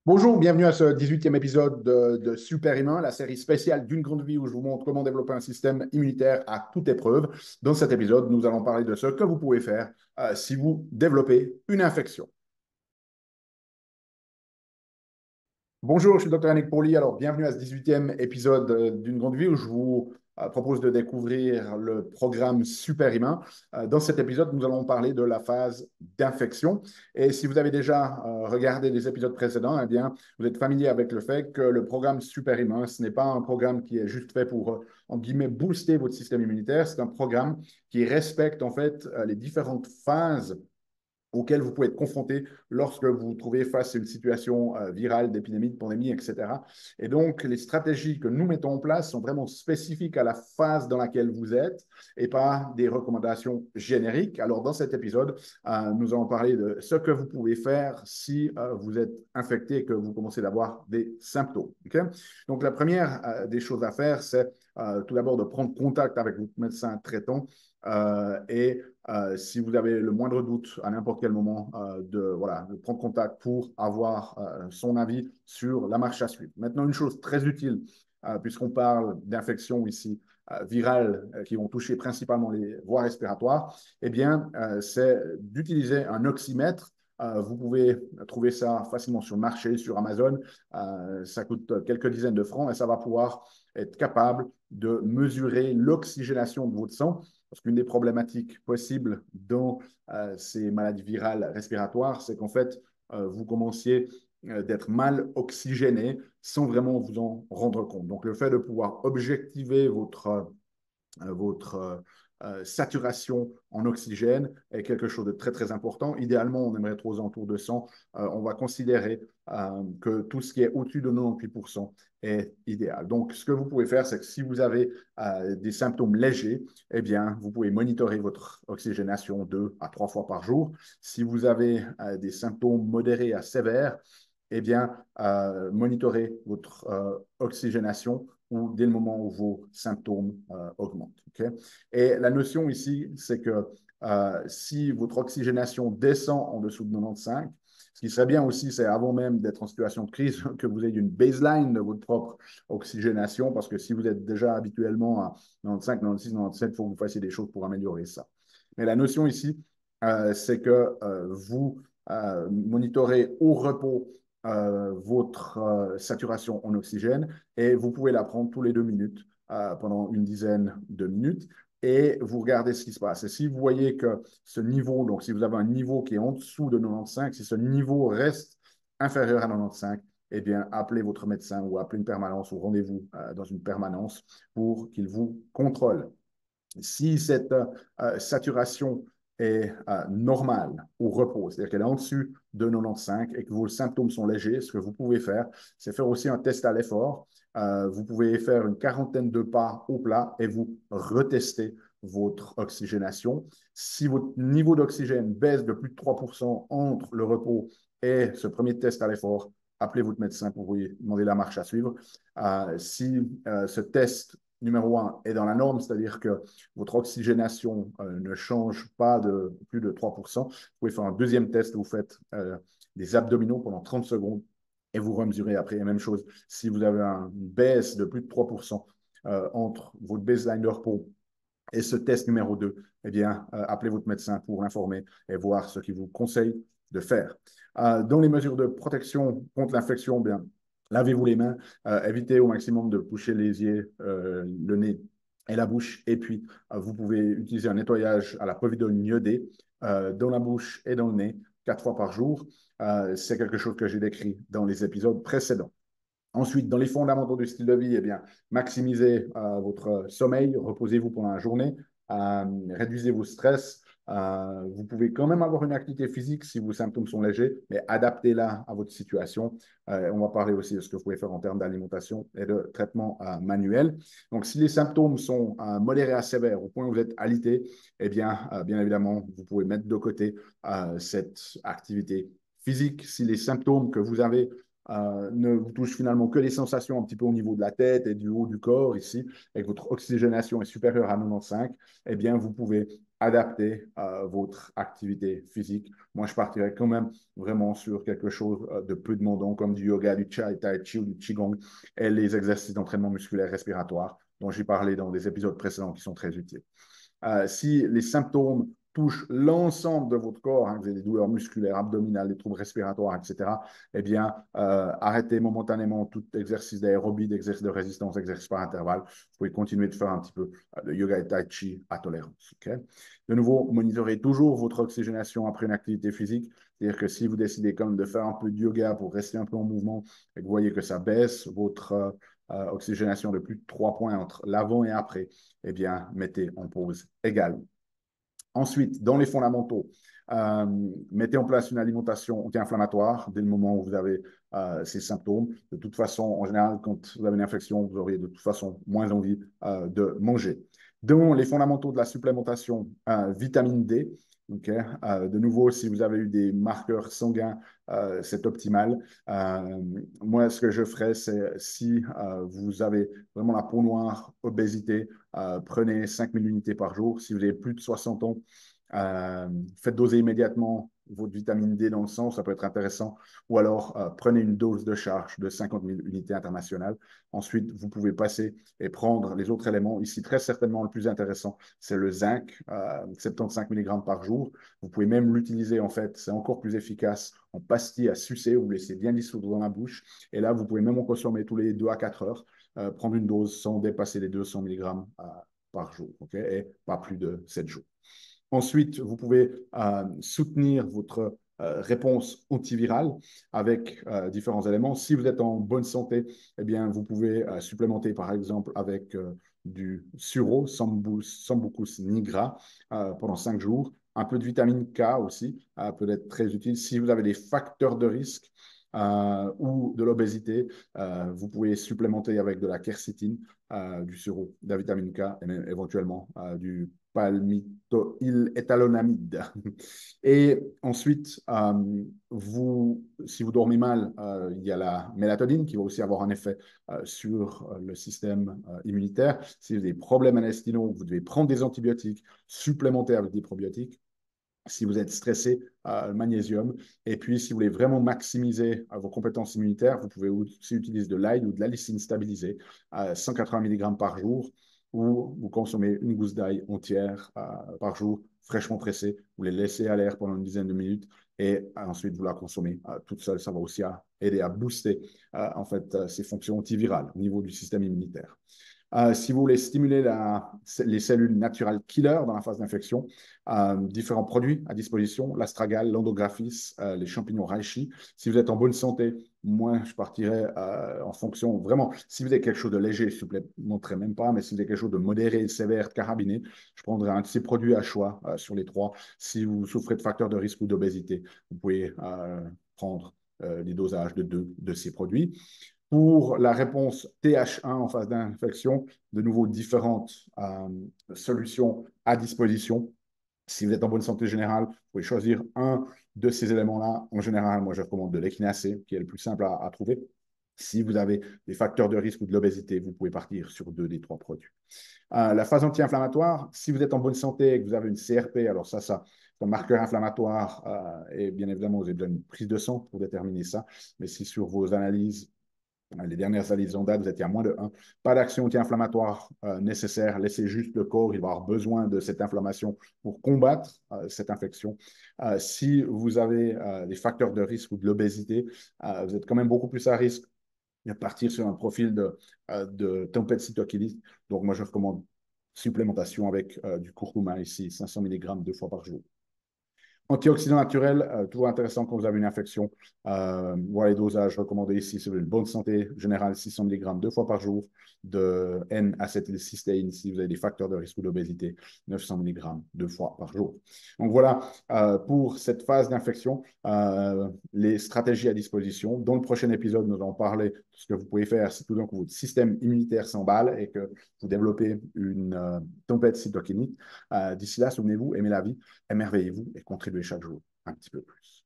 Bonjour, bienvenue à ce 18e épisode de Super Humain, la série spéciale d'une grande vie où je vous montre comment développer un système immunitaire à toute épreuve. Dans cet épisode, nous allons parler de ce que vous pouvez faire si vous développez une infection. Bonjour, je suis le Dr Yannick Pourly. Alors, bienvenue à ce 18e épisode d'une grande vie où je vous propose de découvrir le programme Super Humain. Dans cet épisode, nous allons parler de la phase d'infection. Et si vous avez déjà regardé les épisodes précédents, eh bien, vous êtes familier avec le fait que le programme Super Humain, ce n'est pas un programme qui est juste fait pour, en guillemets, booster votre système immunitaire. C'est un programme qui respecte en fait les différentes phases auxquelles vous pouvez être confronté lorsque vous vous trouvez face à une situation virale, d'épidémie, de pandémie, etc. Et donc, les stratégies que nous mettons en place sont vraiment spécifiques à la phase dans laquelle vous êtes et pas des recommandations génériques. Alors, dans cet épisode, nous allons parler de ce que vous pouvez faire si vous êtes infecté et que vous commencez d'avoir des symptômes. Okay? Donc, la première des choses à faire, c'est tout d'abord de prendre contact avec votre médecin traitant et si vous avez le moindre doute à n'importe quel moment, voilà, de prendre contact pour avoir son avis sur la marche à suivre. Maintenant, une chose très utile, puisqu'on parle d'infections ici virales qui vont toucher principalement les voies respiratoires, eh bien, c'est d'utiliser un oxymètre. Vous pouvez trouver ça facilement sur le marché, sur Amazon. Ça coûte quelques dizaines de francs et ça va pouvoir être capable de mesurer l'oxygénation de votre sang. Parce qu'une des problématiques possibles dans ces maladies virales respiratoires, c'est qu'en fait, vous commenciez d'être mal oxygéné sans vraiment vous en rendre compte. Donc, le fait de pouvoir objectiver votre saturation en oxygène est quelque chose de très, très important. Idéalement, on aimerait être aux alentours de 100. On va considérer que tout ce qui est au-dessus de 98% est idéal. Donc, ce que vous pouvez faire, c'est que si vous avez des symptômes légers, eh bien, vous pouvez monitorer votre oxygénation 2 à 3 fois par jour. Si vous avez des symptômes modérés à sévères, eh bien, monitorez votre oxygénation ou dès le moment où vos symptômes augmentent. Okay? Et la notion ici, c'est que si votre oxygénation descend en dessous de 95, ce qui serait bien aussi, c'est avant même d'être en situation de crise, que vous ayez une baseline de votre propre oxygénation, parce que si vous êtes déjà habituellement à 95, 96, 97, il faut que vous fassiez des choses pour améliorer ça. Mais la notion ici, c'est que vous monitorez au repos votre saturation en oxygène et vous pouvez la prendre tous les 2 minutes pendant une dizaine de minutes et vous regardez ce qui se passe. Et si vous voyez que ce niveau, donc si vous avez un niveau qui est en dessous de 95, si ce niveau reste inférieur à 95, eh bien, appelez votre médecin ou appelez une permanence ou rendez-vous dans une permanence pour qu'il vous contrôle. Si cette saturation est normale au repos, c'est-à-dire qu'elle est en dessus de 95 et que vos symptômes sont légers, ce que vous pouvez faire, c'est faire aussi un test à l'effort. Vous pouvez faire une quarantaine de pas au plat et vous retestez votre oxygénation. Si votre niveau d'oxygène baisse de plus de 3% entre le repos et ce premier test à l'effort, appelez votre médecin pour lui demander la marche à suivre. Si ce test numéro 1 est dans la norme, c'est-à-dire que votre oxygénation ne change pas de plus de 3%. Vous pouvez faire un deuxième test, vous faites des abdominaux pendant 30 secondes et vous remesurez après. La même chose, si vous avez une baisse de plus de 3% entre votre baseline de repos et ce test numéro 2, eh bien, appelez votre médecin pour l'informer et voir ce qu'il vous conseille de faire. Dans les mesures de protection contre l'infection, bien, lavez-vous les mains, évitez au maximum de boucher les yeux, le nez et la bouche. Et puis, vous pouvez utiliser un nettoyage à la povidone iodée dans la bouche et dans le nez 4 fois par jour. C'est quelque chose que j'ai décrit dans les épisodes précédents. Ensuite, dans les fondamentaux du style de vie, eh bien, maximisez votre sommeil, reposez-vous pendant la journée, réduisez vos stress. Vous pouvez quand même avoir une activité physique si vos symptômes sont légers, mais adaptez-la à votre situation. On va parler aussi de ce que vous pouvez faire en termes d'alimentation et de traitement manuel. Donc, si les symptômes sont modérés à sévères, au point où vous êtes alité, eh bien, bien évidemment, vous pouvez mettre de côté cette activité physique. Si les symptômes que vous avez ne vous touche finalement que les sensations un petit peu au niveau de la tête et du haut du corps ici, et que votre oxygénation est supérieure à 95, eh bien, vous pouvez adapter votre activité physique. Moi, je partirais quand même vraiment sur quelque chose de peu demandant comme du yoga, du tai chi ou du qigong et les exercices d'entraînement musculaire respiratoire dont j'ai parlé dans des épisodes précédents qui sont très utiles. Si les symptômes touchent l'ensemble de votre corps, hein, vous avez des douleurs musculaires, abdominales, des troubles respiratoires, etc., eh bien, arrêtez momentanément tout exercice d'aérobie, d'exercice de résistance, exercice par intervalle. Vous pouvez continuer de faire un petit peu de yoga et tai chi à tolérance. Okay? De nouveau, monitorez toujours votre oxygénation après une activité physique. C'est-à-dire que si vous décidez quand même de faire un peu de yoga pour rester un peu en mouvement et que vous voyez que ça baisse votre oxygénation de plus de 3 points entre l'avant et après, eh bien, mettez en pause également. Ensuite, dans les fondamentaux, mettez en place une alimentation anti-inflammatoire dès le moment où vous avez ces symptômes. De toute façon, en général, quand vous avez une infection, vous aurez de toute façon moins envie de manger. Dans les fondamentaux de la supplémentation, vitamine D, okay, de nouveau, si vous avez eu des marqueurs sanguins, c'est optimal. Moi, ce que je ferais, c'est si vous avez vraiment la peau noire, obésité, prenez 5000 unités par jour. Si vous avez plus de 60 ans, faites doser immédiatement votre vitamine D dans le sang, ça peut être intéressant. Ou alors, prenez une dose de charge de 50 000 unités internationales. Ensuite, vous pouvez passer et prendre les autres éléments. Ici, très certainement, le plus intéressant, c'est le zinc, 75 mg par jour. Vous pouvez même l'utiliser, en fait, c'est encore plus efficace en pastille à sucer. Vous laissez bien dissoudre dans la bouche. Et là, vous pouvez même en consommer tous les 2 à 4 heures. Prendre une dose sans dépasser les 200 mg par jour, okay, et pas plus de 7 jours. Ensuite, vous pouvez soutenir votre réponse antivirale avec différents éléments. Si vous êtes en bonne santé, eh bien, vous pouvez supplémenter par exemple avec du sureau, Sambucus nigra, pendant 5 jours. Un peu de vitamine K aussi peut être très utile. Si vous avez des facteurs de risque ou de l'obésité, vous pouvez supplémenter avec de la quercétine, du sureau, de la vitamine K et même éventuellement du palmitoyl-étalonamide. Et ensuite, si vous dormez mal, il y a la mélatonine qui va aussi avoir un effet sur le système immunitaire. Si vous avez des problèmes intestinaux, vous devez prendre des antibiotiques, supplémenter avec des probiotiques. Si vous êtes stressé, le magnésium. Et puis, si vous voulez vraiment maximiser vos compétences immunitaires, vous pouvez aussi utiliser de l'ail ou de la lysine stabilisée, 180 mg par jour, ou vous consommez une gousse d'ail entière par jour, fraîchement pressée. Vous les laissez à l'air pendant une dizaine de minutes et ensuite vous la consommez toute seule. Ça va aussi aider à booster en fait, ces fonctions antivirales au niveau du système immunitaire. Si vous voulez stimuler les cellules naturales killer dans la phase d'infection, différents produits à disposition, l'astragale, l'endographis, les champignons reishi. Si vous êtes en bonne santé, moi, je partirais en fonction, vraiment, si vous avez quelque chose de léger, je ne supplémenterai même pas, mais si vous avez quelque chose de modéré, sévère, carabiné, je prendrai un de ces produits à choix sur les 3. Si vous souffrez de facteurs de risque ou d'obésité, vous pouvez prendre les dosages de 2 de ces produits. Pour la réponse TH1 en phase d'infection, de nouveau différentes solutions à disposition. Si vous êtes en bonne santé générale, vous pouvez choisir un de ces éléments-là. En général, moi, je recommande de l'échinacée, qui est le plus simple à trouver. Si vous avez des facteurs de risque ou de l'obésité, vous pouvez partir sur 2 des 3 produits. La phase anti-inflammatoire, si vous êtes en bonne santé et que vous avez une CRP, alors ça, c'est un marqueur inflammatoire et bien évidemment, vous avez besoin d'une prise de sang pour déterminer ça. Mais si sur vos analyses, les dernières analyses en date, vous étiez à moins de 1. Pas d'action anti-inflammatoire nécessaire. Laissez juste le corps. Il va avoir besoin de cette inflammation pour combattre cette infection. Si vous avez des facteurs de risque ou de l'obésité, vous êtes quand même beaucoup plus à risque de partir sur un profil de tempête cytokinique. Donc, moi, je recommande supplémentation avec du curcuma ici, 500 mg 2 fois par jour. Antioxydants naturels, toujours intéressant quand vous avez une infection. Voilà les dosages recommandés ici. Si vous avez une bonne santé générale, 600 mg 2 fois par jour. De N-acétylcystéine, si vous avez des facteurs de risque ou d'obésité, 900 mg 2 fois par jour. Donc voilà pour cette phase d'infection, les stratégies à disposition. Dans le prochain épisode, nous allons parler de ce que vous pouvez faire si tout d'un coup votre système immunitaire s'emballe et que vous développez une tempête cytokinique. D'ici là, souvenez-vous, aimez la vie, émerveillez-vous et contribuez chaque jour un petit peu plus.